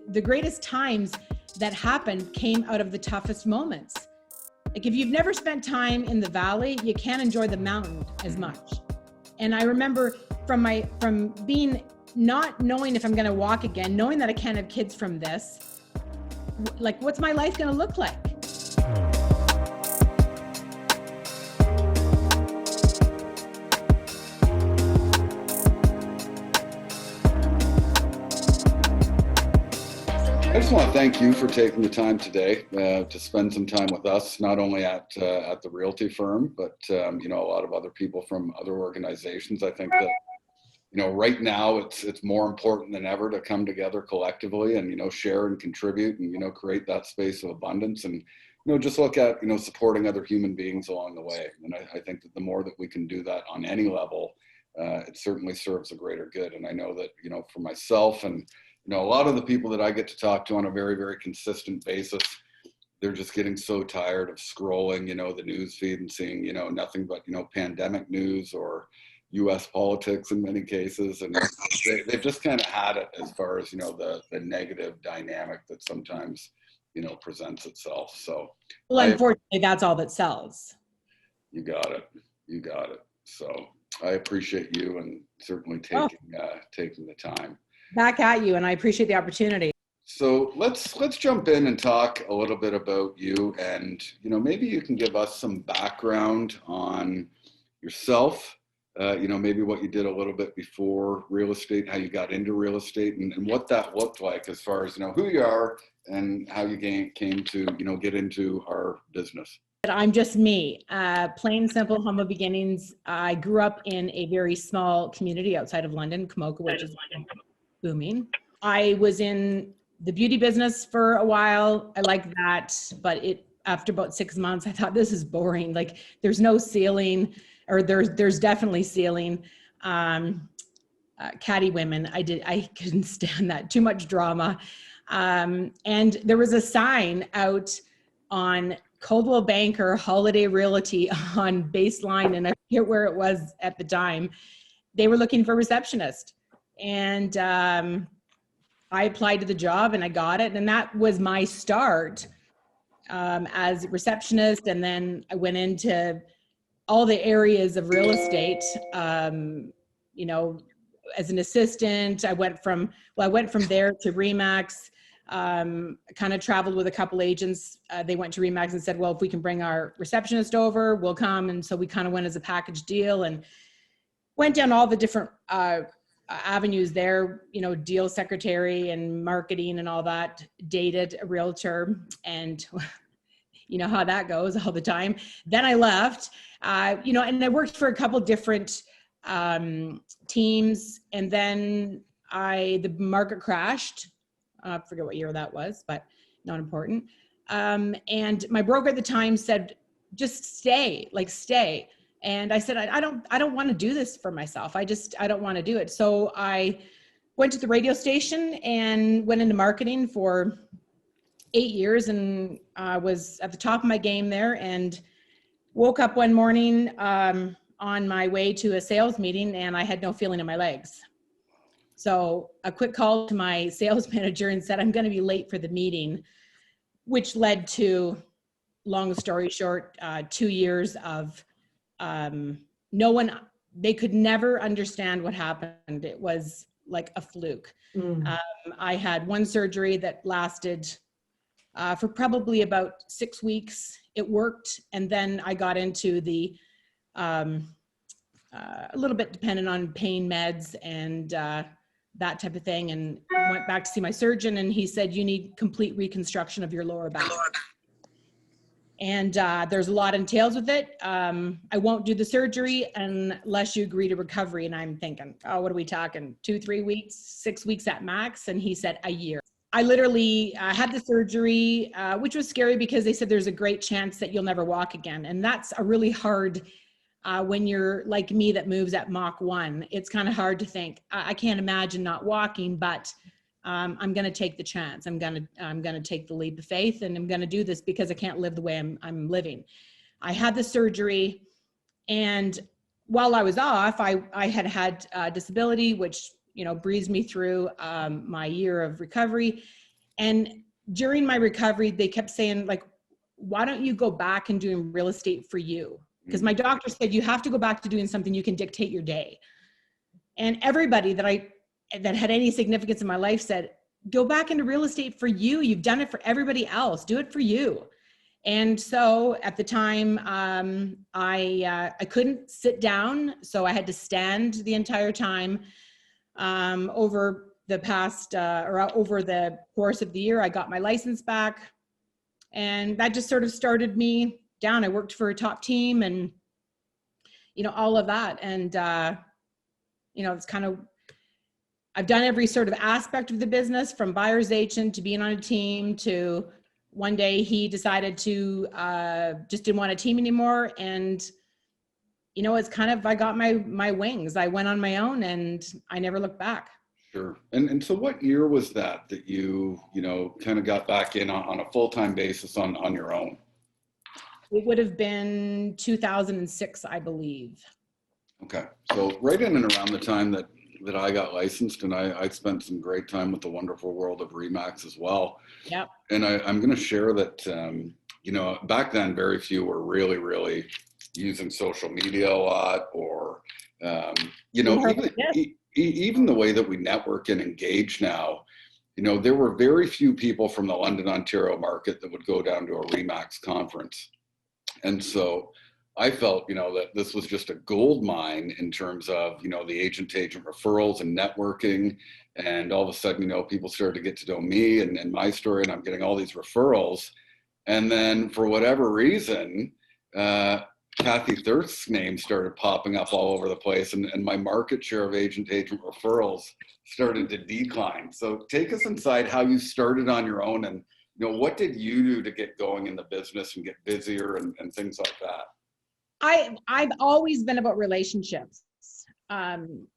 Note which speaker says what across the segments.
Speaker 1: the greatest times that happened came out of the toughest moments. Like if you've never spent time in the valley, you can't enjoy the mountain as much. And I remember from being not knowing if I'm going to walk again, knowing that I can't have kids from this, like what's my life going to look like?
Speaker 2: I just want to thank you for taking the time today to spend some time with us, not only at the realty firm, but a lot of other people from other organizations. I think that right now it's more important than ever to come together collectively and share and contribute and create that space of abundance and just look at supporting other human beings along the way. And I think that the more that we can do that on any level, it certainly serves a greater good. And I know that for myself and a lot of the people that I get to talk to on a very, very consistent basis, they're just getting so tired of scrolling, the news feed and seeing, nothing but, pandemic news or U.S. politics in many cases. And they've just kind of had it as far as, the negative dynamic that sometimes, presents itself. So,
Speaker 1: well, unfortunately, that's all that sells.
Speaker 2: You got it. So I appreciate you and certainly taking the time.
Speaker 1: Back at you, and I appreciate the opportunity.
Speaker 2: So let's jump in and talk a little bit about you, and maybe you can give us some background on yourself. Maybe what you did a little bit before real estate, how you got into real estate, and what that looked like as far as who you are and how you came to get into our business.
Speaker 1: I'm just me, plain simple, humble beginnings. I grew up in a very small community outside of London, Kamoka, which is booming. I was in the beauty business for a while. I liked that, but after about 6 months, I thought this is boring. Like there's no ceiling, or there's definitely ceiling. Catty women, I couldn't stand that. Too much drama. And there was a sign out on Coldwell Banker Holiday Realty on Baseline, and I forget where it was at the time. They were looking for a receptionist. And I applied to the job and I got it. And that was my start as a receptionist. And then I went into all the areas of real estate, as an assistant. I went from there to RE/MAX, kind of traveled with a couple agents. They went to RE/MAX and said, well, if we can bring our receptionist over, we'll come. And so we kind of went as a package deal and went down all the different avenues there, deal secretary and marketing and all that, dated a realtor, and you know how that goes all the time. Then I left, and I worked for a couple different teams, and then the market crashed. I forget what year that was, but not important. And my broker at the time said, just stay. And I said, I don't want to do this for myself. I don't want to do it. So I went to the radio station and went into marketing for 8 years, and was at the top of my game there, and woke up one morning on my way to a sales meeting, and I had no feeling in my legs. So a quick call to my sales manager and said, I'm going to be late for the meeting, which led to, long story short, 2 years of they could never understand what happened. It was like a fluke. I had one surgery that lasted for probably about 6 weeks. It worked. And then I got into the, a little bit dependent on pain meds and that type of thing. And went back to see my surgeon, and he said, you need complete reconstruction of your lower back. And there's a lot entails with it. I won't do the surgery unless you agree to recovery. And I'm thinking, oh, what are we talking? 2-3 weeks, 6 weeks at max? And he said a year. I literally had the surgery, which was scary because they said there's a great chance that you'll never walk again. And that's a really hard, when you're like me that moves at Mach 1, it's kind of hard to think, I can't imagine not walking, but I'm going to take the chance. I'm going to take the leap of faith, and I'm going to do this because I can't live the way I'm living. I had the surgery, and while I was off, I had disability, which breezed me through my year of recovery. And during my recovery, they kept saying, like, why don't you go back and doing real estate for you? Because my doctor said you have to go back to doing something you can dictate your day. And everybody that had any significance in my life said, go back into real estate for you. You've done it for everybody else. Do it for you. And so at the time, I couldn't sit down, so I had to stand the entire time. Over the past, or over the course of the year, I got my license back, and that just sort of started me down. I worked for a top team, and all of that, and it's kind of, I've done every sort of aspect of the business, from buyer's agent to being on a team, to one day he decided to just didn't want a team anymore. And, it's kind of, I got my wings. I went on my own and I never looked back.
Speaker 2: Sure. And so what year was that you, kind of got back in on a full-time basis on your own?
Speaker 1: It would have been 2006, I believe.
Speaker 2: Okay. So right in and around the time that I got licensed, and I spent some great time with the wonderful world of RE/MAX as well.
Speaker 1: Yep.
Speaker 2: And I'm going to share that, back then, very few were really, really using social media a lot, or, even the way that we network and engage now, there were very few people from the London, Ontario market that would go down to a RE/MAX conference. And so I felt, that this was just a gold mine in terms of, the agent-to-agent referrals and networking. And all of a sudden, people started to get to know me and my story, and I'm getting all these referrals. And then for whatever reason, Kathy Thirsk's name started popping up all over the place, and my market share of agent-to-agent referrals started to decline. So take us inside how you started on your own, and, what did you do to get going in the business and get busier and things like that?
Speaker 1: I've always been about relationships. I'm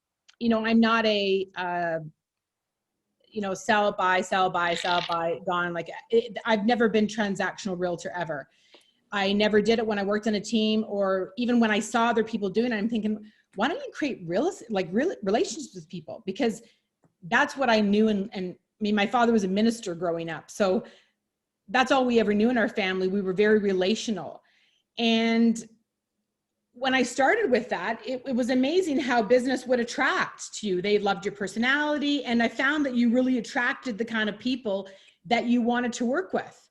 Speaker 1: not a, sell, buy, gone. I've never been transactional realtor ever. I never did it when I worked on a team, or even when I saw other people doing it. I'm thinking, why don't you create real relationships with people? Because that's what I knew. And I mean, my father was a minister growing up, so that's all we ever knew in our family. We were very relational. And when I started with that, it was amazing how business would attract to you. They loved your personality. And I found that you really attracted the kind of people that you wanted to work with.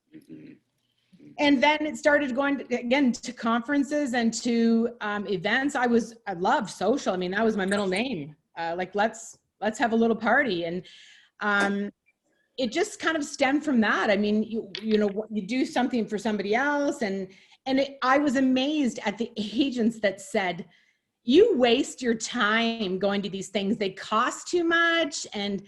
Speaker 1: And then it started going again to conferences and to events. I loved social. I mean, that was my middle name. Let's have a little party. And it just kind of stemmed from that. I mean, you do something for somebody else, and I was amazed at the agents that said, you waste your time going to these things. They cost too much. And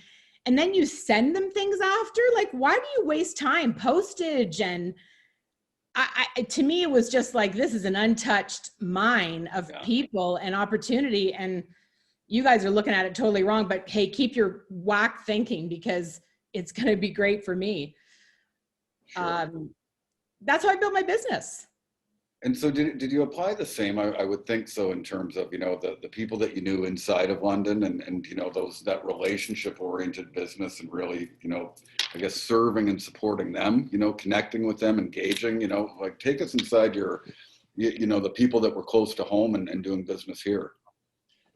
Speaker 1: then you send them things after. Like, why do you waste time? Postage. And to me, it was just like, this is an untouched mine of people and opportunity. And you guys are looking at it totally wrong, but hey, keep your whack thinking, because it's going to be great for me. Sure. That's how I built my business.
Speaker 2: And so did you apply the same? I would think so, in terms of, the people that you knew inside of London, and that relationship oriented business, and really, I guess serving and supporting them, connecting with them, engaging, take us inside the people that were close to home and doing business here.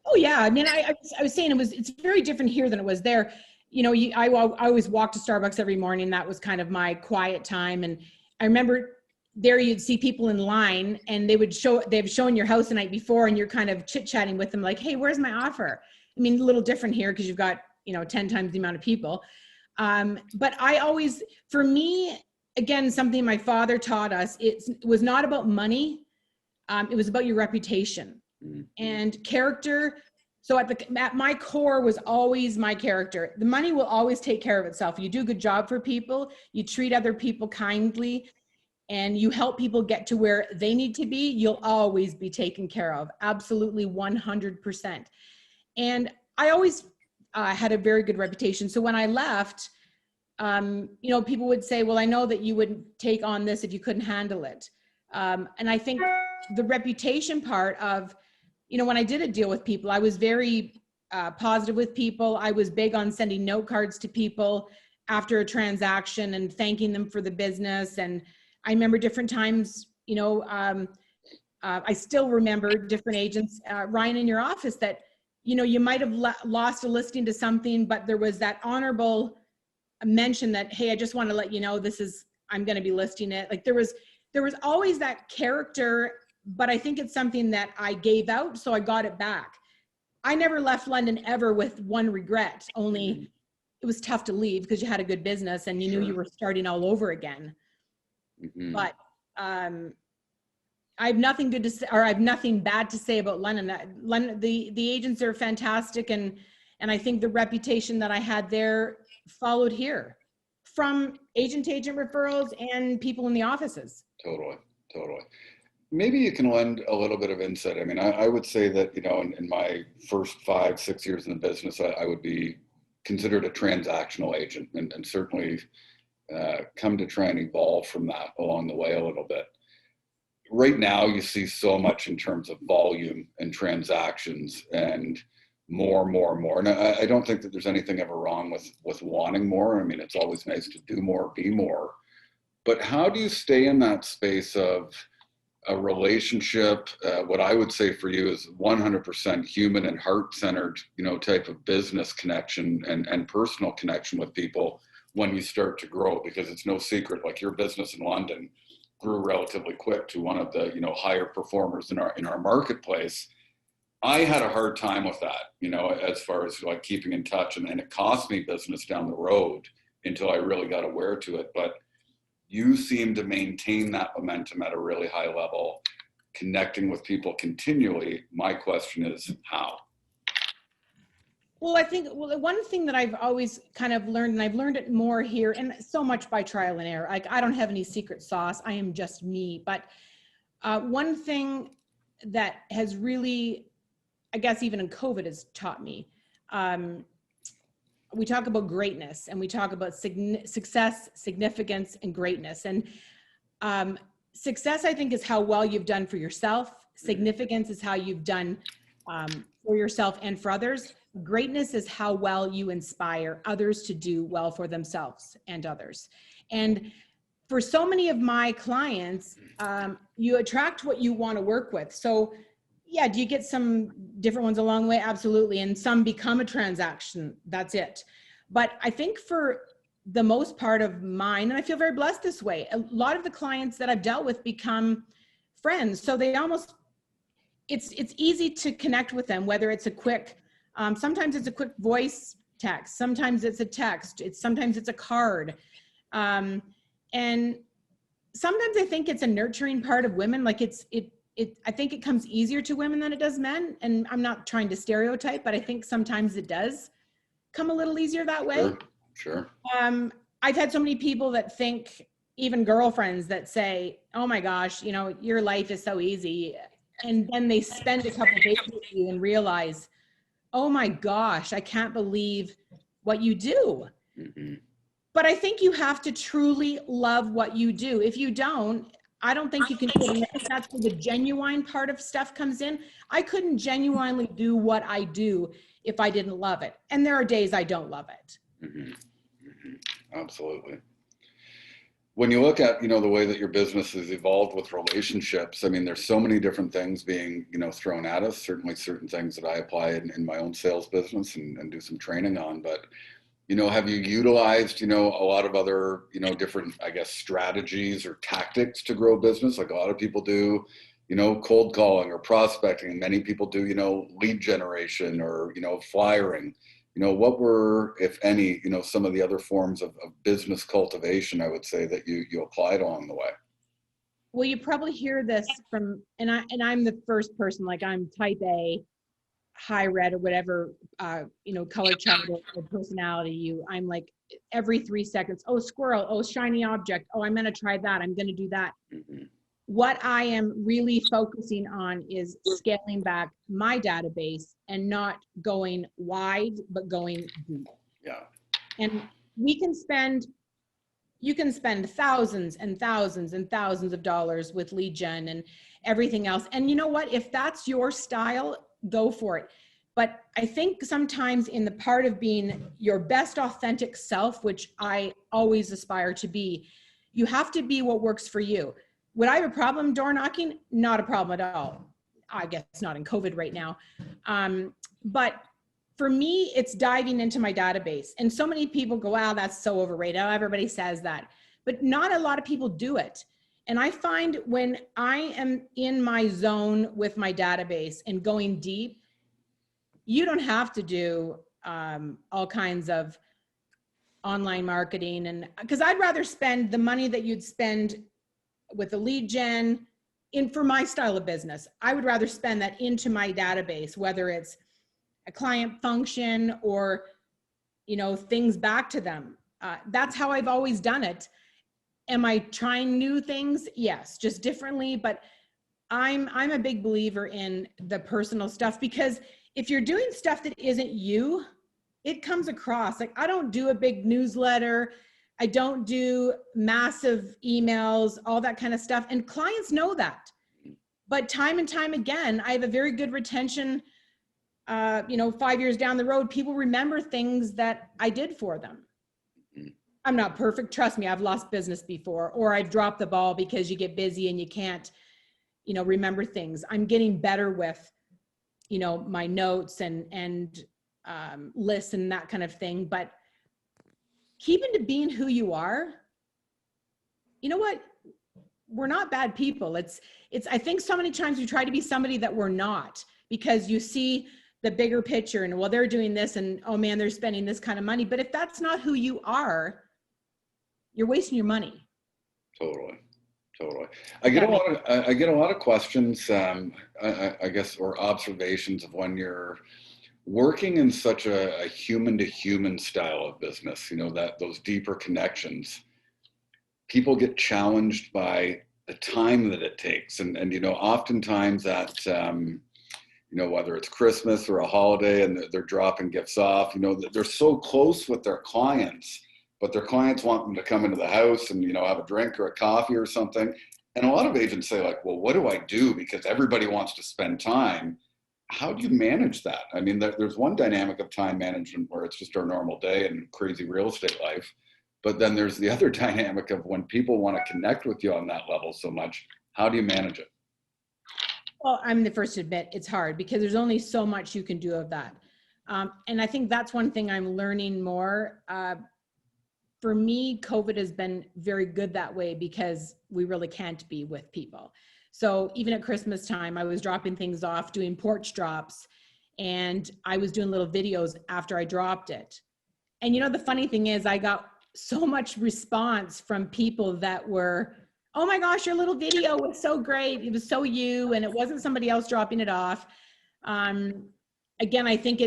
Speaker 1: Oh yeah. I mean, I was saying it's very different here than it was there. I always walked to Starbucks every morning. That was kind of my quiet time. And I remember there you'd see people in line, and they've shown your house the night before, and you're kind of chit-chatting with them like, hey, where's my offer? I mean, a little different here because you've got, 10 times the amount of people. But I always, for me, again, something my father taught us, it was not about money. It was about your reputation and character. So at my core was always my character. The money will always take care of itself. You do a good job for people, you treat other people kindly, and you help people get to where they need to be, you'll always be taken care of. Absolutely 100%. And I always had a very good reputation. So when I left, people would say, well, I know that you wouldn't take on this if you couldn't handle it. And I think the reputation part of, when I did a deal with people, I was very positive with people. I was big on sending note cards to people after a transaction and thanking them for the business. And I remember different times, I still remember different agents, Ryan, in your office that, you might have lost a listing to something, but there was that honorable mention that, hey, I just want to let you know, I'm going to be listing it. Like there was always that character, but I think it's something that I gave out, so I got it back. I never left London ever with one regret, only it was tough to leave because you had a good business and you knew you were starting all over again. But I have nothing good to say, or I have nothing bad to say about London. London, the agents are fantastic, and I think the reputation that I had there followed here from agent to agent referrals and people in the offices.
Speaker 2: Totally. Maybe you can lend a little bit of insight. I mean, I would say that, in my first 5-6 years in the business, I would be considered a transactional agent, and certainly come to try and evolve from that along the way a little bit. Right now, you see so much in terms of volume and transactions and more. And I don't think that there's anything ever wrong with wanting more. I mean, it's always nice to do more, be more. But how do you stay in that space of a relationship? What I would say for you is 100% human and heart-centered, type of business connection and personal connection with people when you start to grow, because it's no secret, like your business in London grew relatively quick to one of the, higher performers in our marketplace. I had a hard time with that, as far as like keeping in touch, and it cost me business down the road until I really got aware to it. But you seem to maintain that momentum at a really high level, connecting with people continually. My question is how?
Speaker 1: Well, I think, one thing that I've always kind of learned, and I've learned it more here, and so much by trial and error, like I don't have any secret sauce. I am just me. But one thing that has really, I guess even in COVID, has taught me, we talk about greatness, and we talk about success, significance, and greatness. And success, I think, is how well you've done for yourself. Significance is how you've done for yourself and for others. Greatness is how well you inspire others to do well for themselves and others. And for so many of my clients, you attract what you want to work with. So yeah, do you get some different ones along the way? Absolutely. And some become a transaction. That's it. But I think for the most part of mine, and I feel very blessed this way, a lot of the clients that I've dealt with become friends. So they almost, it's easy to connect with them, whether it's a quick, sometimes it's a quick voice text, sometimes it's a text, sometimes it's a card. And sometimes I think it's a nurturing part of women. Like I think it comes easier to women than it does men. And I'm not trying to stereotype, but I think sometimes it does come a little easier that way.
Speaker 2: Sure.
Speaker 1: I've had so many people that think, even girlfriends that say, oh my gosh, your life is so easy. And then they spend a couple of days with you and realize, oh my gosh, I can't believe what you do. But I think you have to truly love what you do. If you don't, I don't think you can do it. And that's where the genuine part of stuff comes in. I couldn't genuinely do what I do if I didn't love it. And there are days I don't love it.
Speaker 2: Absolutely. When you look at, the way that your business has evolved with relationships, I mean, there's so many different things being, thrown at us, certainly certain things that I apply in my own sales business and do some training on. But, have you utilized, a lot of other, different, I guess, strategies or tactics to grow business? Like a lot of people do, cold calling or prospecting. Many people do, lead generation or, flyering. What were, if any, some of the other forms of business cultivation, I would say, that you applied along the way?
Speaker 1: Well, you probably hear this from, and I'm the first person, like I'm type A, high red or whatever, color chart or personality I'm like every 3 seconds, oh, squirrel, oh, shiny object, oh, I'm going to try that, I'm going to do that. What I am really focusing on is scaling back my database and not going wide, but going deep.
Speaker 2: Yeah.
Speaker 1: And you can spend thousands and thousands and thousands of dollars with lead gen and everything else. And you know what? If that's your style, go for it. But I think sometimes in the part of being your best authentic self, which I always aspire to be, you have to be what works for you. Would I have a problem door knocking? Not a problem at all. I guess not in COVID right now. But for me, it's diving into my database. And so many people go, wow, that's so overrated. Everybody says that. But not a lot of people do it. And I find when I am in my zone with my database and going deep, you don't have to do all kinds of online marketing. And because I'd rather spend the money that you'd spend with a lead gen for my style of business, I would rather spend that into my database, whether it's a client function or, things back to them. That's how I've always done it. Am I trying new things? Yes, just differently. But I'm a big believer in the personal stuff, because if you're doing stuff that isn't you, it comes across. Like, I don't do a big newsletter. I don't do massive emails, all that kind of stuff. And clients know that. But time and time again, I have a very good retention. 5 years down the road, people remember things that I did for them. I'm not perfect. Trust me, I've lost business before, or I've dropped the ball because you get busy and you can't, remember things. I'm getting better with, my notes and lists and that kind of thing. But keeping to being who you are, you know what? We're not bad people. I think so many times we try to be somebody that we're not, because you see the bigger picture and, well, they're doing this and, oh man, they're spending this kind of money. But if that's not who you are, you're wasting your money.
Speaker 2: Totally. I get a lot of questions, I guess, or observations of when you're working in such a human to human style of business, that those deeper connections, people get challenged by the time that it takes. And oftentimes that, whether it's Christmas or a holiday and they're dropping gifts off, they're so close with their clients, but their clients want them to come into the house and, have a drink or a coffee or something. And a lot of agents say, like, well, what do I do? Because everybody wants to spend time. How do you manage that? I mean, there's one dynamic of time management where it's just our normal day and crazy real estate life. But then there's the other dynamic of when people want to connect with you on that level so much, how do you manage it?
Speaker 1: Well, I'm the first to admit it's hard, because there's only so much you can do of that. And I think that's one thing I'm learning more. For me, COVID has been very good that way, because we really can't be with people. So even at Christmas time, I was dropping things off, doing porch drops, and I was doing little videos after I dropped it. And the funny thing is, I got so much response from people that were, oh my gosh, your little video was so great. It was so you, and it wasn't somebody else dropping it off. Again, I think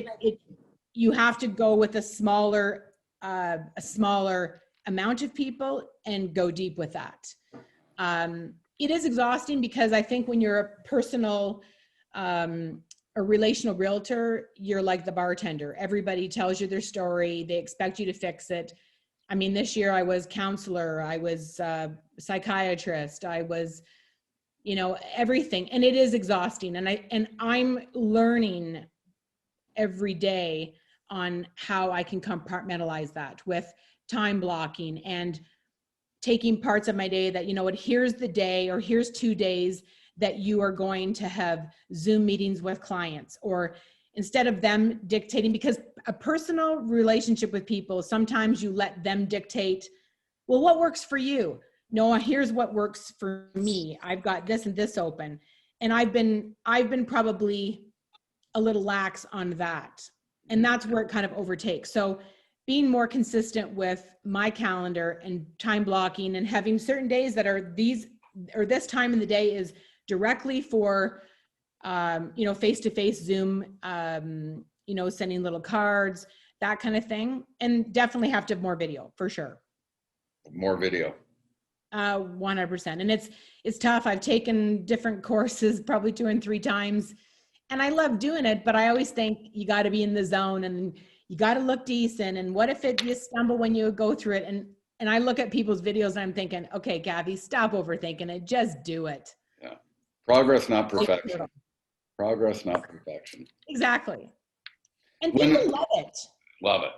Speaker 1: you have to go with a smaller amount of people and go deep with that. It is exhausting, because I think when you're a personal, a relational realtor, you're like the bartender. Everybody tells you their story. They expect you to fix it. I mean, this year I was counselor, I was psychiatrist, I was, everything. And it is exhausting. And I'm learning every day on how I can compartmentalize that with time blocking and taking parts of my day that, here's the day, or here's 2 days that you are going to have Zoom meetings with clients, or instead of them dictating, because a personal relationship with people, sometimes you let them dictate, well, what works for you? No, here's what works for me. I've got this and this open. And I've been probably a little lax on that. And that's where it kind of overtakes. So being more consistent with my calendar and time blocking, and having certain days that are this time in the day is directly for, face-to-face Zoom, sending little cards, that kind of thing. And definitely have to have more video, for sure.
Speaker 2: More video.
Speaker 1: 100%. And it's tough. I've taken different courses probably 2 and 3 times, and I love doing it, but I always think you got to be in the zone and you got to look decent. And what if you stumble when you go through it? And I look at people's videos and I'm thinking, okay, Kathy, stop overthinking it. Just do it.
Speaker 2: Yeah. Progress, not perfection. Progress, not perfection.
Speaker 1: Exactly. And
Speaker 2: When,
Speaker 1: people love it.
Speaker 2: love it.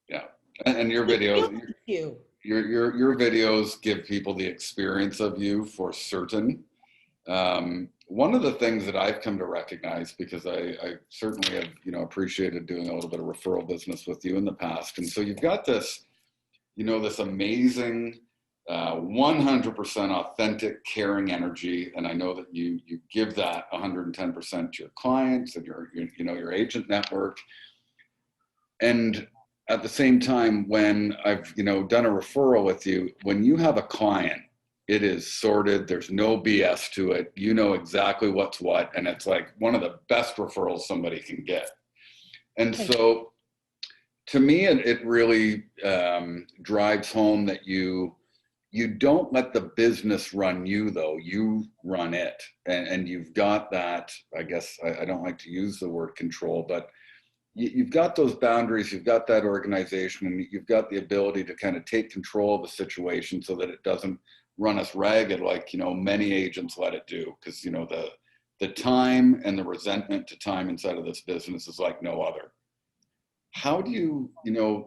Speaker 2: Yeah. And your
Speaker 1: They feel
Speaker 2: videos,
Speaker 1: like you.
Speaker 2: your videos give people the experience of you for certain. One of the things that I've come to recognize, because I certainly have, appreciated doing a little bit of referral business with you in the past. And so you've got this, this amazing, 100% authentic, caring energy. And I know that you give that 110% to your clients and your agent network. And at the same time, when I've, done a referral with you, when you have a client, it is sorted. There's no BS to it. You know exactly what's what. And it's like one of the best referrals somebody can get. And so to me, it really drives home that you don't let the business run you, though. You run it. And you've got that, I guess, I don't like to use the word control, but you've got those boundaries, you've got that organization, and you've got the ability to kind of take control of the situation so that it doesn't run us ragged like, many agents let it do. Because, the time and the resentment to time inside of this business is like no other. How do you,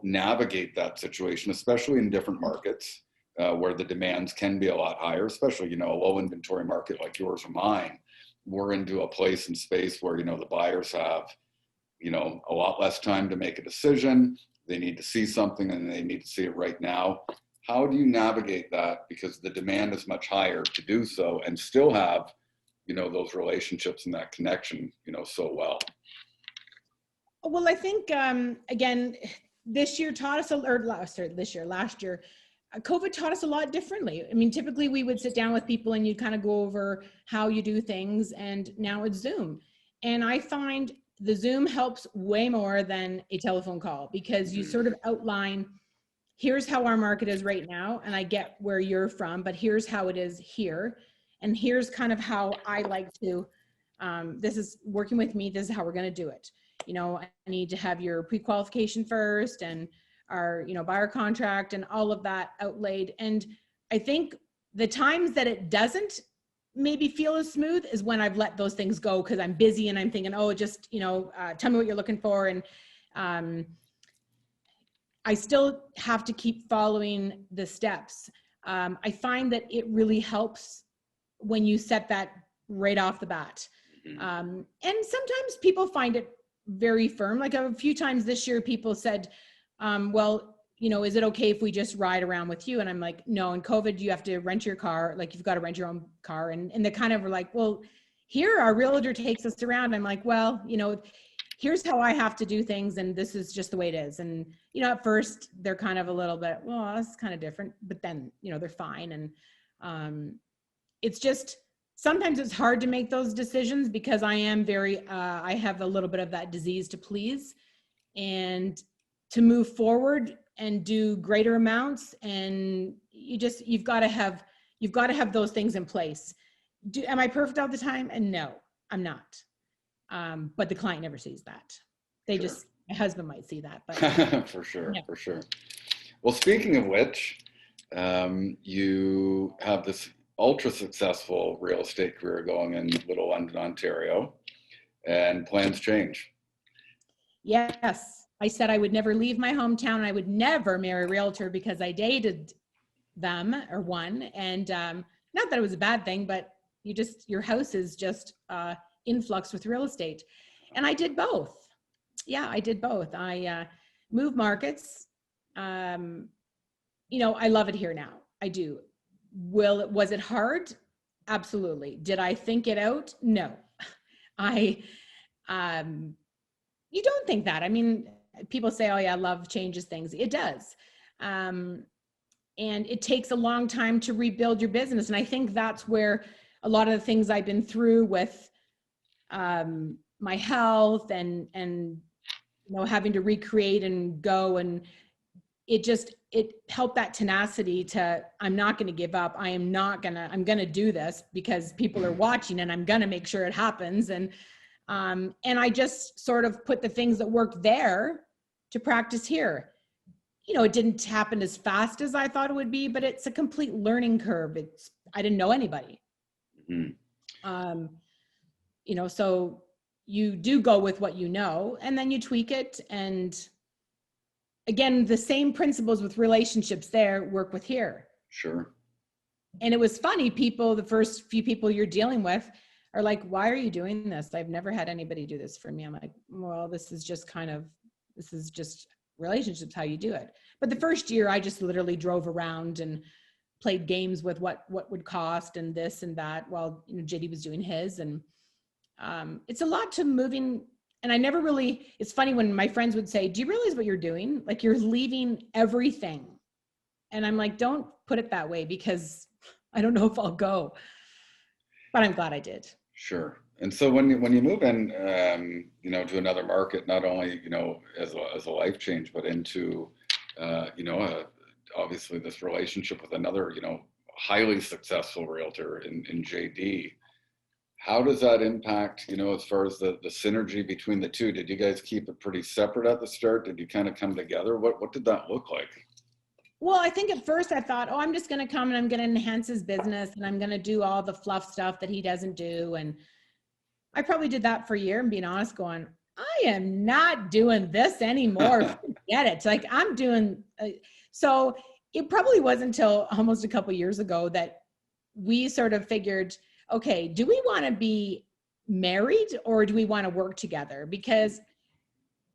Speaker 2: navigate that situation, especially in different markets where the demands can be a lot higher, especially, a low inventory market like yours or mine? We're into a place and space where, the buyers have, a lot less time to make a decision. They need to see something and they need to see it right now. How do you navigate that? Because the demand is much higher to do so and still have, those relationships and that connection, so well.
Speaker 1: Well, I think, again, this year taught us, last year, COVID taught us a lot differently. I mean, typically we would sit down with people and you'd kind of go over how you do things, and now it's Zoom. And I find the Zoom helps way more than a telephone call, because you sort of outline, here's how our market is right now, and I get where you're from, but here's how it is here. And here's kind of how I like to, this is working with me, this is how we're going to do it. I need to have your pre-qualification first, and our, buyer contract and all of that outlaid. And I think the times that it doesn't maybe feel as smooth is when I've let those things go because I'm busy and I'm thinking, oh, just, tell me what you're looking for. And I still have to keep following the steps. I find that it really helps when you set that right off the bat. And sometimes people find it very firm. Like a few times this year, people said, well, is it okay if we just ride around with you? And I'm like, no, in COVID, you have to rent your car. Like, you've got to rent your own car. And they kind of were like, well, here our realtor takes us around. I'm like, well, here's how I have to do things, and this is just the way it is. And, at first they're kind of a little bit, well, that's kind of different, but then, they're fine. And it's just, sometimes it's hard to make those decisions because I am very, I have a little bit of that disease to please, and to move forward and do greater amounts. And you've got to have those things in place. Am I perfect all the time? And no, I'm not. But the client never sees that. They
Speaker 2: Sure.
Speaker 1: just, my husband might see that, but
Speaker 2: For sure,
Speaker 1: no.
Speaker 2: for sure. Well, speaking of which, you have this ultra successful real estate career going in Little London, Ontario, and plans change.
Speaker 1: Yes. I said I would never leave my hometown, and I would never marry a realtor because I dated them, or one. And not that it was a bad thing, but your house is just influx with real estate. And I did both. Yeah, I did both. I moved markets. I love it here now. I do. Was it hard? Absolutely. Did I think it out? No. You don't think that. I mean, people say, oh yeah, love changes things. It does. And it takes a long time to rebuild your business. And I think that's where a lot of the things I've been through with my health and having to recreate and go, and it helped that tenacity to, I'm not going to give up. I'm going to do this because people are watching, and I'm going to make sure it happens. And I just sort of put the things that worked there to practice here. It didn't happen as fast as I thought it would be, but it's a complete learning curve. I didn't know anybody.
Speaker 2: Mm-hmm.
Speaker 1: So you do go with what you know, and then you tweak it. And again, the same principles with relationships there work with here.
Speaker 2: Sure.
Speaker 1: And it was funny, the first few people you're dealing with are like, why are you doing this? I've never had anybody do this for me. I'm like, well, this is just relationships, how you do it. But the first year I just literally drove around and played games with what would cost and this and that while, JD was doing his. And it's a lot to moving. And I never really, it's funny when my friends would say, do you realize what you're doing? Like, you're leaving everything. And I'm like, don't put it that way, because I don't know if I'll go, but I'm glad I did.
Speaker 2: Sure. And so when you move in, to another market, not only, as a life change, but into, obviously this relationship with another, highly successful realtor in JD, how does that impact, as far as the synergy between the two? Did you guys keep it pretty separate at the start? Did you kind of come together? What did that look like?
Speaker 1: Well, I think at first I thought, I'm just going to come and I'm going to enhance his business and I'm going to do all the fluff stuff that he doesn't do. And I probably did that for a year, and being honest, going, I am not doing this anymore. Forget it. Like, I'm doing, so it probably wasn't until almost a couple of years ago that we sort of figured, okay, do we want to be married or do we want to work together? Because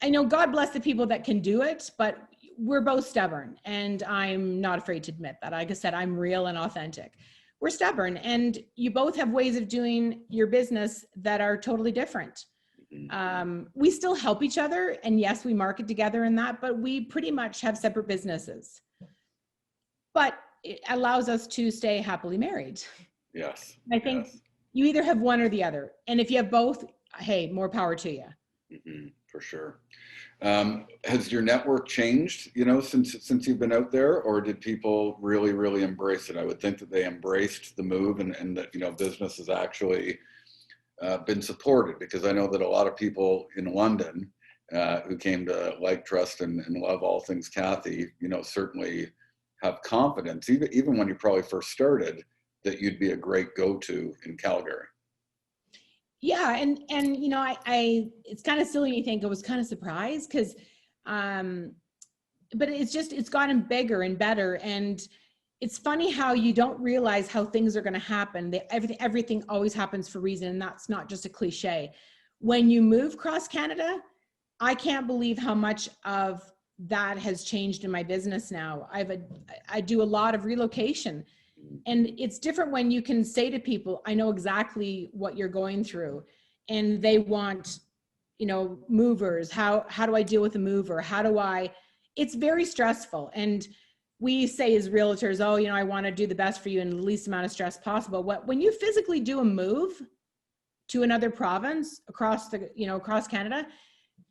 Speaker 1: I know God bless the people that can do it, but we're both stubborn, and I'm not afraid to admit that. Like I said, I'm real and authentic. We're stubborn, and you both have ways of doing your business that are totally different. We still help each other, and yes, we market together in that, but we pretty much have separate businesses. But it allows us to stay happily married.
Speaker 2: Yes.
Speaker 1: I think you either have one or the other. And if you have both, hey, more power to you.
Speaker 2: Mm-hmm, for sure. Has your network changed, since you've been out there, or did people really, really embrace it? I would think that they embraced the move, and that, business has actually been supported, because I know that a lot of people in London who came to like, trust, and love all things Kathy, certainly have confidence, even when you probably first started, that you'd be a great go-to in Calgary.
Speaker 1: Yeah. And I it's kind of silly. You think I was kind of surprised because, but it's gotten bigger and better. And it's funny how you don't realize how things are going to happen. Everything always happens for a reason. And that's not just a cliche. When you move across Canada, I can't believe how much of that has changed in my business now. I do a lot of relocation. And it's different when you can say to people, I know exactly what you're going through, and they want, movers. How do I deal with a mover? It's very stressful. And we say as realtors, I want to do the best for you in the least amount of stress possible. When you physically do a move to another province across Canada,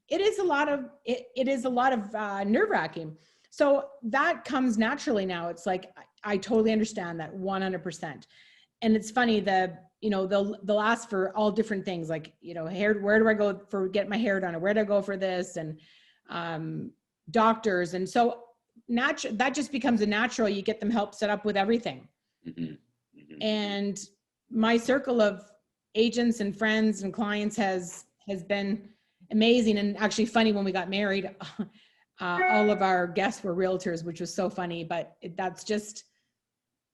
Speaker 1: it is a lot of nerve-wracking. So that comes naturally now. It's like, I totally understand that 100%. And it's funny that, they'll ask for all different things, like, hair, where do I go for get my hair done, or where do I go for this? And doctors. And so that just becomes a natural. You get them help set up with everything. Mm-hmm. Mm-hmm. And my circle of agents and friends and clients has been amazing. And actually funny, when we got married, all of our guests were realtors, which was so funny, but that's just,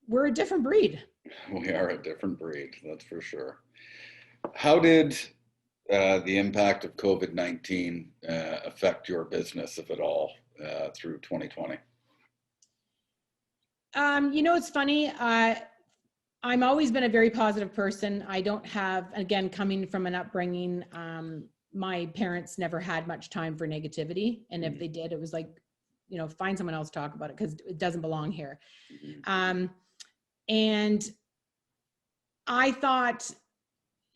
Speaker 1: we're a different breed.
Speaker 2: We are a different breed, that's for sure. How did the impact of COVID-19 affect your business, if at all, through 2020?
Speaker 1: It's funny. I'm always been a very positive person. I don't have, again, coming from an upbringing, my parents never had much time for negativity. And if they did, it was like, find someone else to talk about it, because it doesn't belong here. And I thought,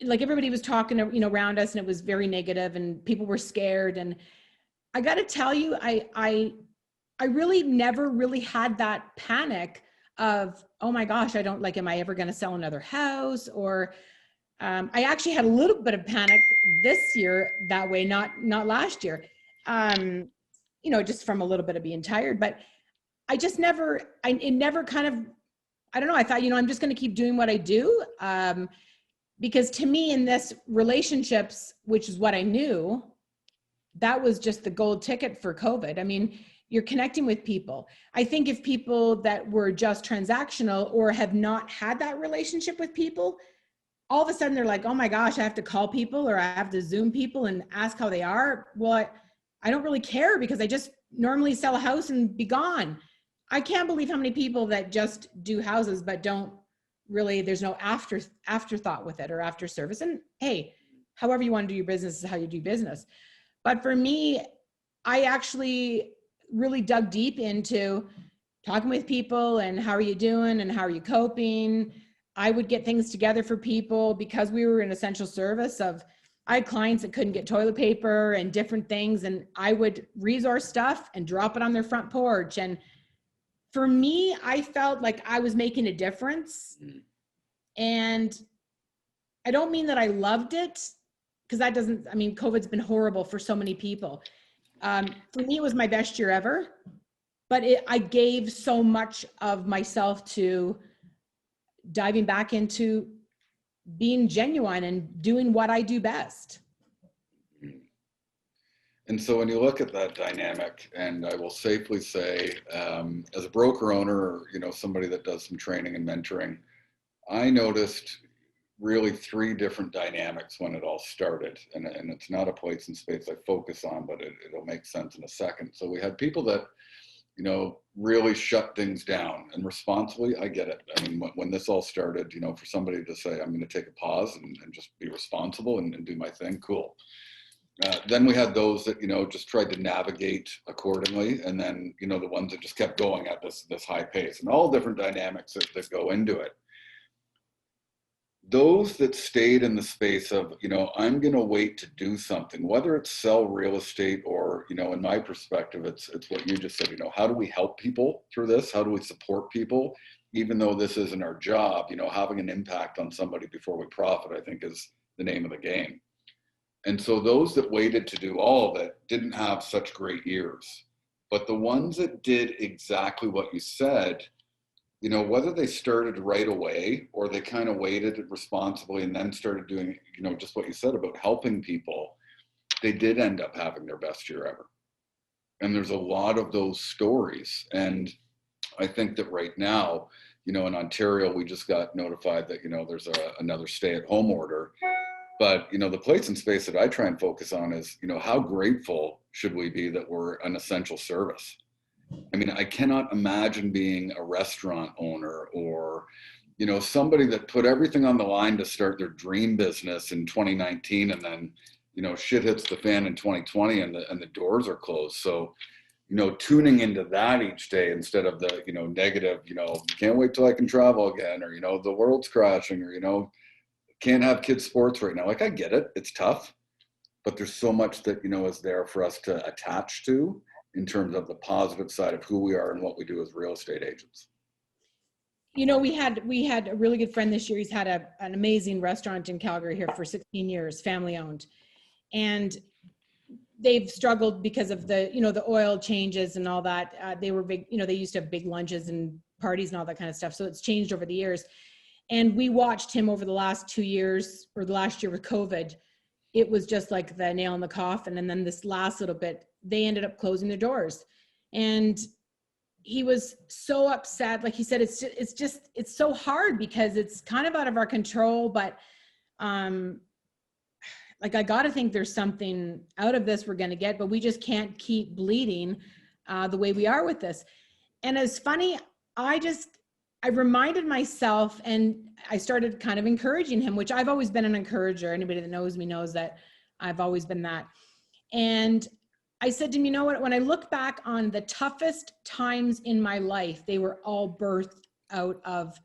Speaker 1: like, everybody was talking, around us, and it was very negative, and people were scared. And I got to tell you, I really never really had that panic of, oh my gosh, am I ever going to sell another house? Or I actually had a little bit of panic this year that way, not last year, just from a little bit of being tired. But I just it never kind of, I don't know, I thought, I'm just going to keep doing what I do. because to me in this relationships, which is what I knew, that was just the gold ticket for COVID. I mean, you're connecting with people. I think if people that were just transactional or have not had that relationship with people, all of a sudden they're like, oh my gosh, I have to call people or I have to Zoom people and ask how they are. Well, I don't really care because I just normally sell a house and be gone. I can't believe how many people that just do houses but don't really, there's no afterthought with it or after service. And hey, however you want to do your business is how you do business. But for me, I actually really dug deep into talking with people and how are you doing and how are you coping. I would get things together for people because we were an essential service of, I had clients that couldn't get toilet paper and different things, and I would resource stuff and drop it on their front porch. And for me, I felt like I was making a difference. And I don't mean that I loved it, because that doesn't, I mean, COVID's been horrible for so many people. For me, it was my best year ever, but I gave so much of myself to diving back into being genuine and doing what I do best.
Speaker 2: And so when you look at that dynamic, and I will safely say, as a broker owner, or, you know, somebody that does some training and mentoring, I noticed really three different dynamics when it all started. And it's not a place and space I focus on, but it'll make sense in a second. So we had people that, you know, really shut things down, and responsibly, I get it. I mean, when this all started, you know, for somebody to say, I'm going to take a pause and just be responsible and do my thing, cool. Then we had those that, you know, just tried to navigate accordingly. And then, you know, the ones that just kept going at this high pace, and all different dynamics that go into it. Those that stayed in the space of, you know, I'm going to wait to do something, whether it's sell real estate or, you know, in my perspective, it's what you just said, you know, how do we help people through this? How do we support people? Even though this isn't our job, you know, having an impact on somebody before we profit, I think is the name of the game. And so those that waited to do all of it didn't have such great years. But the ones that did exactly what you said, you know, whether they started right away or they kind of waited responsibly and then started doing, you know, just what you said about helping people, they did end up having their best year ever. And there's a lot of those stories. And I think that right now, you know, in Ontario, we just got notified that, you know, there's another stay-at-home order. But, you know, the place and space that I try and focus on is, you know, how grateful should we be that we're an essential service? I mean, I cannot imagine being a restaurant owner or, you know, somebody that put everything on the line to start their dream business in 2019, and then, you know, shit hits the fan in 2020 and the doors are closed. So, you know, tuning into that each day instead of the, you know, negative, you know, can't wait till I can travel again, or, you know, the world's crashing, or, you know, can't have kids sports right now. Like, I get it. It's tough, but there's so much that, you know, is there for us to attach to in terms of the positive side of who we are and what we do as real estate agents.
Speaker 1: You know, we had a really good friend this year. He's had an amazing restaurant in Calgary here for 16 years, family owned. And they've struggled because of the, you know, the oil changes and all that. They were big, you know, they used to have big lunches and parties and all that kind of stuff. So it's changed over the years. And we watched him over the last 2 years, or the last year with COVID. It was just like the nail in the coffin. And then this last little bit, they ended up closing their doors. And he was so upset. Like he said, it's so hard because it's kind of out of our control, but like, I got to think there's something out of this we're going to get, but we just can't keep bleeding the way we are with this. And it's funny, I reminded myself, and I started kind of encouraging him, which I've always been an encourager. Anybody that knows me knows that I've always been that. And I said to him, you know what, when I look back on the toughest times in my life, they were all birthed out of,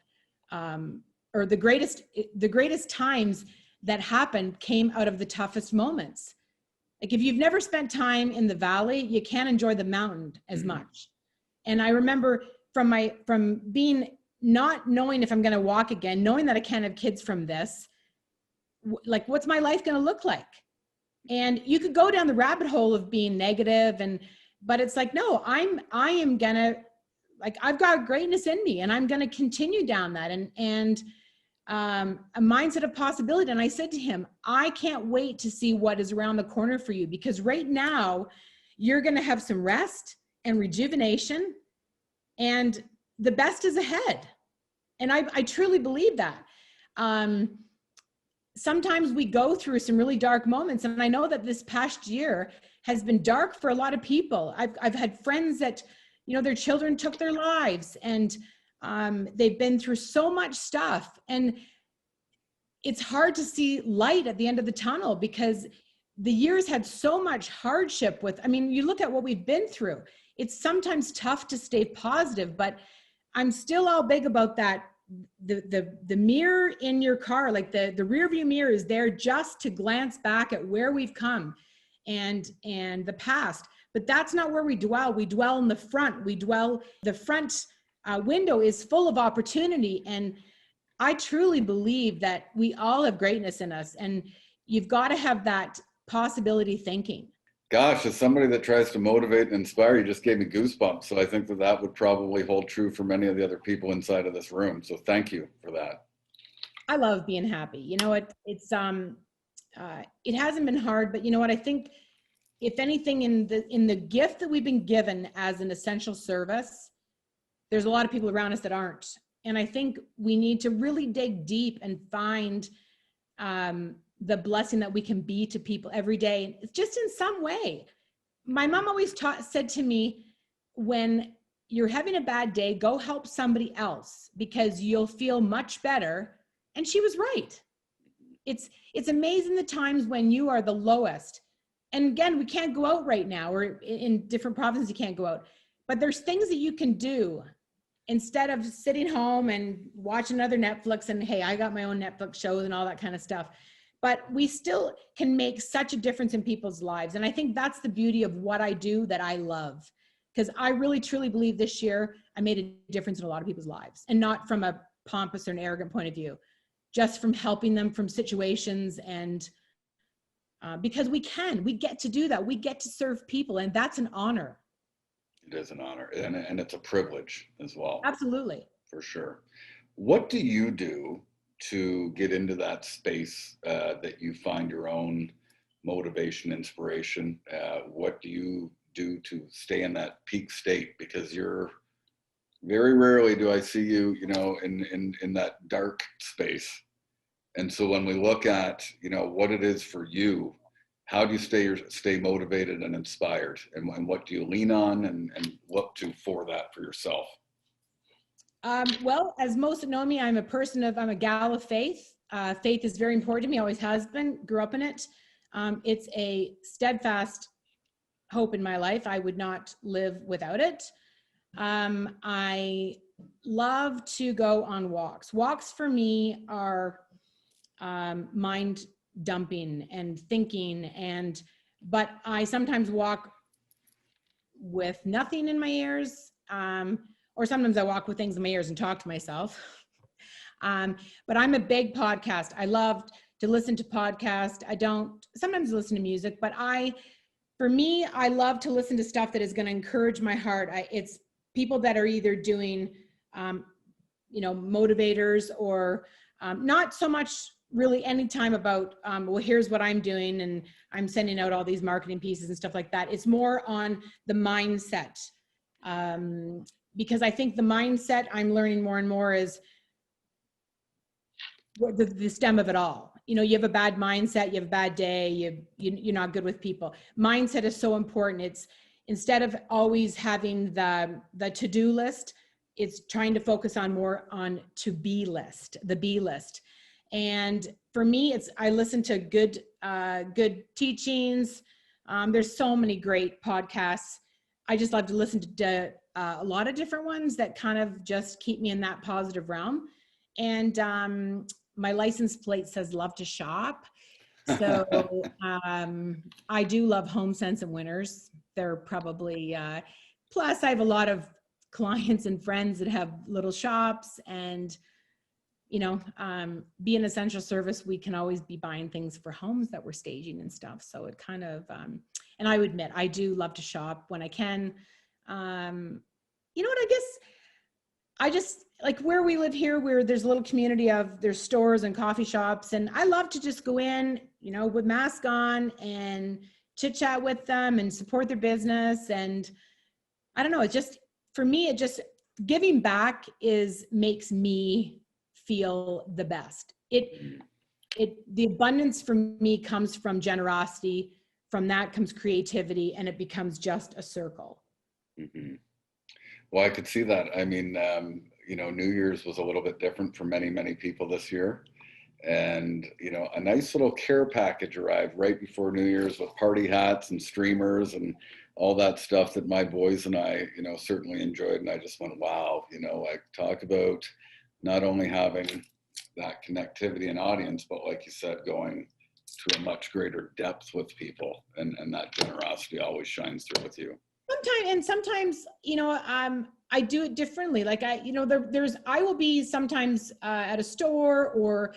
Speaker 1: or the greatest times that happened came out of the toughest moments. Like, if you've never spent time in the valley, you can't enjoy the mountain as much. And I remember from being, not knowing if I'm going to walk again, knowing that I can't have kids from this, like, what's my life going to look like? And you could go down the rabbit hole of being negative, but it's like, no, I am gonna, like, I've got greatness in me, and I'm gonna continue down that. And a mindset of possibility. And I said to him, I can't wait to see what is around the corner for you, because right now you're going to have some rest and rejuvenation, and the best is ahead. And I truly believe that. Sometimes we go through some really dark moments. And I know that this past year has been dark for a lot of people. I've had friends that, their children took their lives, and they've been through so much stuff. And it's hard to see light at the end of the tunnel, because the years had so much hardship you look at what we've been through. It's sometimes tough to stay positive, but I'm still all big about that. The mirror in your car, like the rear view mirror, is there just to glance back at where we've come and the past. But that's not where we dwell. We dwell in the front. The front window is full of opportunity. And I truly believe that we all have greatness in us, and you've got to have that possibility thinking.
Speaker 2: Gosh, as somebody that tries to motivate and inspire, you just gave me goosebumps. So I think that would probably hold true for many of the other people inside of this room. So thank you for that.
Speaker 1: I love being happy. It hasn't been hard, but you know what? I think if anything, in the gift that we've been given as an essential service, there's a lot of people around us that aren't. And I think we need to really dig deep and find the blessing that we can be to people every day. It's just in some way. My mom always said to me, when you're having a bad day, go help somebody else, because you'll feel much better. And she was right. It's amazing the times when you are the lowest. And again, we can't go out right now, or in different provinces, you can't go out, but there's things that you can do instead of sitting home and watching another Netflix. And hey, I got my own Netflix shows and all that kind of stuff. But we still can make such a difference in people's lives. And I think that's the beauty of what I do that I love. Because I really, truly believe this year I made a difference in a lot of people's lives. And not from a pompous or an arrogant point of view, just from helping them from situations. And because we get to do that. We get to serve people. And that's an honor.
Speaker 2: It is an honor. And it's a privilege as well.
Speaker 1: Absolutely.
Speaker 2: For sure. What do you do to get into that space that you find your own motivation, inspiration? What do you do to stay in that peak state? Because you're very rarely do I see you, in that dark space. And so when we look at, what it is for you, how do you stay motivated and inspired, and what do you lean on and look to for that for yourself?
Speaker 1: Well, as most know me, I'm a gal of faith. Faith is very important to me, always has been, grew up in it. It's a steadfast hope in my life. I would not live without it. I love to go on walks. Walks for me are mind dumping and thinking, but I sometimes walk with nothing in my ears. Or sometimes I walk with things in my ears and talk to myself. But I'm a big podcast. I love to listen to podcasts. I don't sometimes listen to music, but for me, I love to listen to stuff that is going to encourage my heart. It's people that are either doing, motivators, or not so much really any time about, well, here's what I'm doing, and I'm sending out all these marketing pieces and stuff like that. It's more on the mindset. Because I think the mindset I'm learning more and more is the stem of it all. You have a bad mindset, you have a bad day, you're not good with people. Mindset is so important. It's instead of always having the to-do list, it's trying to focus on more on the be list. And for me, I listen to good teachings. There's so many great podcasts. I just love to listen to a lot of different ones that kind of just keep me in that positive realm. And my license plate says love to shop. So I do love HomeSense and Winners. They're probably, plus I have a lot of clients and friends that have little shops, and be an essential service, we can always be buying things for homes that we're staging and stuff. So it kind of, and I would admit, I do love to shop when I can. You know what, I guess I just like where we live here, where there's a little community of there's stores and coffee shops, and I love to just go in, you know, with mask on and chit chat with them and support their business. And I don't know, it's just, for me, it just, giving back makes me feel the best. The abundance for me comes from generosity. From that comes creativity, and it becomes just a circle.
Speaker 2: Mm-hmm. Well, I could see that. I mean, you know, New Year's was a little bit different for many, many people this year. And, you know, a nice little care package arrived right before New Year's with party hats and streamers and all that stuff that my boys and I, you know, certainly enjoyed. And I just went, wow, you know, like talk about not only having that connectivity and audience, but like you said, going to a much greater depth with people, and that generosity always shines through with you.
Speaker 1: Sometimes, you know, I do it differently. Like I will be sometimes at a store, or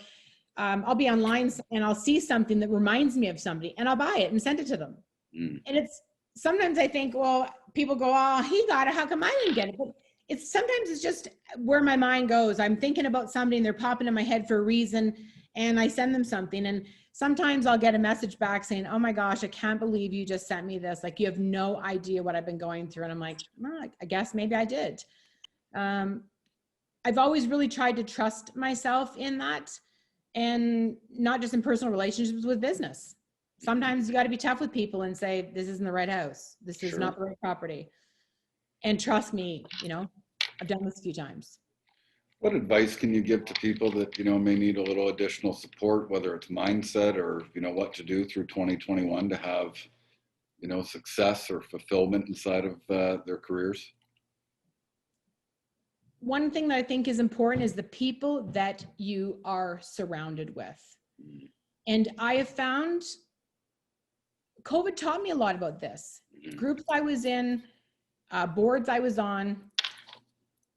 Speaker 1: I'll be online and I'll see something that reminds me of somebody, and I'll buy it and send it to them. And sometimes I think, well, people go, oh, he got it, how come I didn't get it? But sometimes it's just where my mind goes. I'm thinking about somebody and they're popping in my head for a reason, and I send them something. And sometimes I'll get a message back saying, oh my gosh, I can't believe you just sent me this. Like, you have no idea what I've been going through. And I'm like, well, I guess maybe I did. I've always really tried to trust myself in that, and not just in personal relationships, with business. Sometimes you got to be tough with people and say, this isn't the right house. This is not the right property. And trust me, you know, I've done this a few times.
Speaker 2: What advice can you give to people that, you know, may need a little additional support, whether it's mindset or, you know, what to do through 2021 to have, you know, success or fulfillment inside of their careers?
Speaker 1: One thing that I think is important is the people that you are surrounded with. And I have found COVID taught me a lot about this. Groups I was in, boards I was on,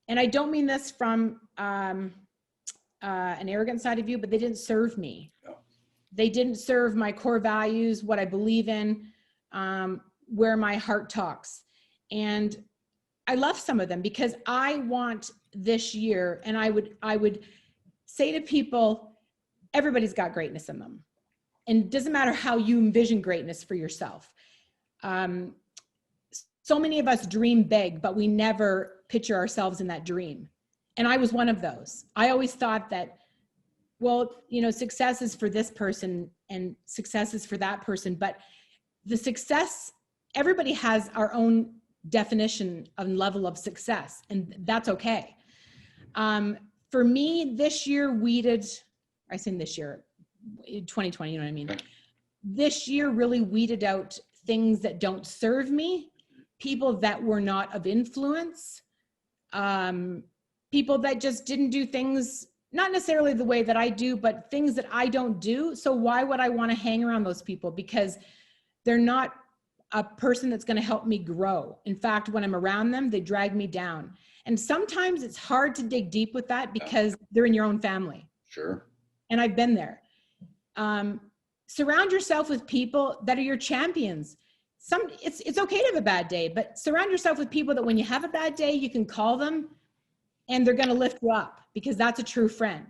Speaker 1: and I don't mean this from an arrogant side of view, but they didn't serve me. They didn't serve my core values, what I believe in, where my heart talks. And I left some of them because I want this year, and I would say to people, everybody's got greatness in them. And it doesn't matter how you envision greatness for yourself. So many of us dream big, but we never picture ourselves in that dream. And I was one of those. I always thought that, well, you know, success is for this person and success is for that person. But the success, everybody has our own definition and level of success, and that's okay. For me, this year I say this year, 2020, you know what I mean? This year really weeded out things that don't serve me, people that were not of influence, people that just didn't do things, not necessarily the way that I do, but things that I don't do. So why would I want to hang around those people? Because they're not a person that's going to help me grow. In fact, when I'm around them, they drag me down. And sometimes it's hard to dig deep with that because they're in your own family.
Speaker 2: Sure.
Speaker 1: And I've been there. Surround yourself with people that are your champions. It's okay to have a bad day, but surround yourself with people that when you have a bad day, you can call them and they're going to lift you up, because that's a true friend.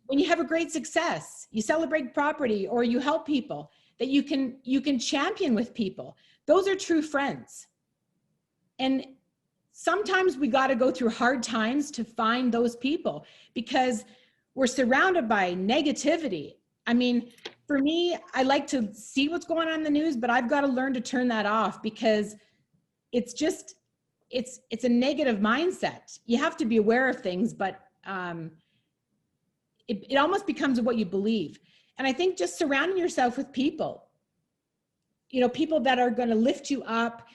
Speaker 1: When you have a great success, you celebrate property or you help people, that you can champion with people. Those are true friends. And sometimes we got to go through hard times to find those people, because we're surrounded by negativity. I mean, for me, I like to see what's going on in the news, but I've got to learn to turn that off, because it's just, it's a negative mindset. You have to be aware of things, but it almost becomes what you believe. And I think just surrounding yourself with people, you know, people that are going to lift you up,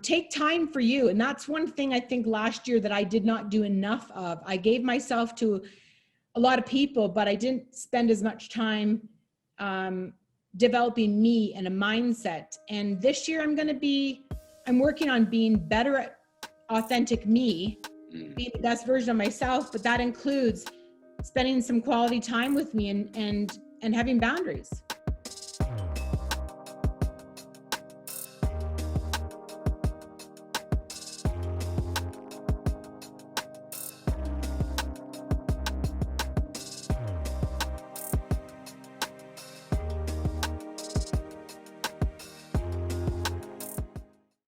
Speaker 1: take time for you. And that's one thing I think last year that I did not do enough of. I gave myself to a lot of people, but I didn't spend as much time developing me and a mindset. And this year I'm working on being better at authentic me, being the best version of myself, but that includes spending some quality time with me and having boundaries.